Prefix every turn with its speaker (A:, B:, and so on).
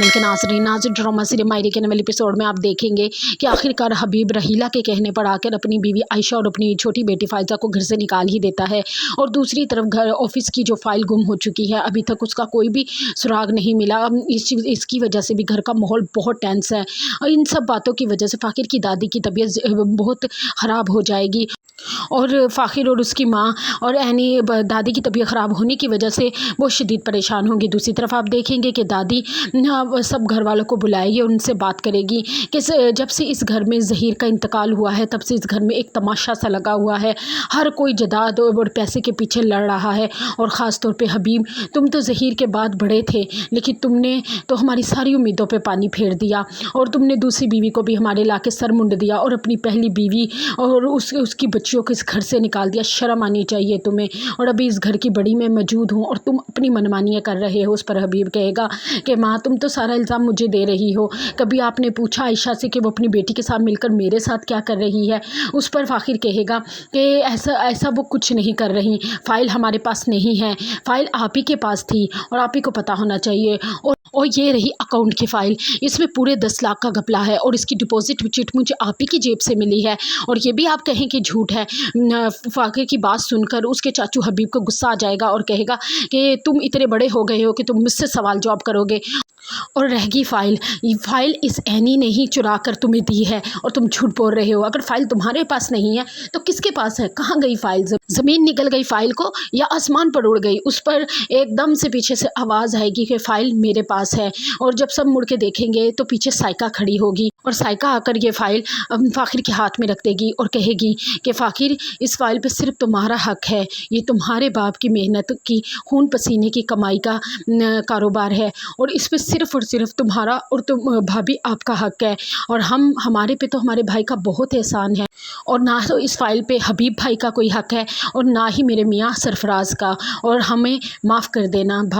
A: के नाज़रीन drama serial मायरे के नवे एपिसोड में आप देखेंगे कि आखिरकार हबीब रहीला के कहने पर आकर अपनी बीवी आयशा और अपनी छोटी बेटी फायजा को घर से निकाल ही देता है। और दूसरी तरफ घर ऑफिस की जो फाइल गुम हो चुकी है, अभी तक उसका कोई भी सुराग नहीं मिला। इसकी वजह से भी घर का माहौल बहुत टेंस है और इन सब बातों की वजह से फ़ाकिर की दादी की तबीयत बहुत ख़राब हो जाएगी और फ़ाकिर और उसकी माँ और ऐनी दादी की तबीयत ख़राब होने की वजह से वो शदीद परेशान होंगी। दूसरी तरफ आप देखेंगे कि दादी सब घर वालों को बुलाएगी और उनसे बात करेगी कि जब से इस घर में ज़हीर का इंतकाल हुआ है तब से इस घर में एक तमाशा सा लगा हुआ है। हर कोई जदाद और पैसे के पीछे लड़ रहा है और ख़ास तौर पे हबीब, तुम तो ज़हीर के बाद बड़े थे लेकिन तुमने तो हमारी सारी उम्मीदों पे पानी फेर दिया और तुमने दूसरी बीवी को भी हमारे ला के सर मुंड दिया और अपनी पहली बीवी और उसकी बच्चियों को इस घर से निकाल दिया। शर्म आनी चाहिए तुम्हें। और अभी इस घर की बड़ी मैं मौजूद हूँ और तुम अपनी मनमानियाँ कर रहे हो। उस पर हबीब कहेगा कि माँ तुम तो सारा इल्ज़ाम मुझे दे रही हो, कभी आपने पूछा आयशा से कि वो अपनी बेटी के साथ मिलकर मेरे साथ क्या कर रही है। उस पर फ़ाकिर कहेगा कि ऐसा वो कुछ नहीं कर रही, फ़ाइल हमारे पास नहीं है, फ़ाइल आप ही के पास थी और आप ही को पता होना चाहिए। और ये रही अकाउंट की फ़ाइल, इसमें पूरे 10 लाख का घपला है और इसकी डिपॉजिट चिट मुझे आप ही की जेब से मिली है और ये भी आप कहें कि झूठ है। फ़ाकिर की बात सुनकर उसके चाचू हबीब को गुस्सा आ जाएगा और कहेगा कि तुम इतने बड़े हो गए हो कि तुम मुझसे सवाल जवाब करोगे। और रह गई फ़ाइल इस ऐनी ने ही चुरा कर तुम्हें दी है और तुम झूठ बोल रहे हो। अगर फ़ाइल तुम्हारे पास नहीं है तो किसके पास है? कहाँ गई फ़ाइल? ज़मीन निकल गई फ़ाइल को या आसमान पर उड़ गई? उस पर एकदम से पीछे से आवाज़ आएगी कि फ़ाइल मेरे पास है। और जब सब मुड़ के देखेंगे तो पीछे साइका खड़ी होगी और साइका आकर ये फ़ाइल फ़ाकिर के हाथ में रख देगी और कहेगी कि फ़ाकिर इस फ़ाइल पे सिर्फ तुम्हारा हक है, ये तुम्हारे बाप की मेहनत की खून पसीने की कमाई का कारोबार है और इस पे सिर्फ़ और सिर्फ तुम्हारा और तुम भाभी आपका हक है और हमारे पे तो हमारे भाई का बहुत एहसान है और ना तो इस फ़ाइल पे हबीब भाई का कोई हक है और ना ही मेरे मियाँ सरफराज का, और हमें माफ़ कर देना भाभी।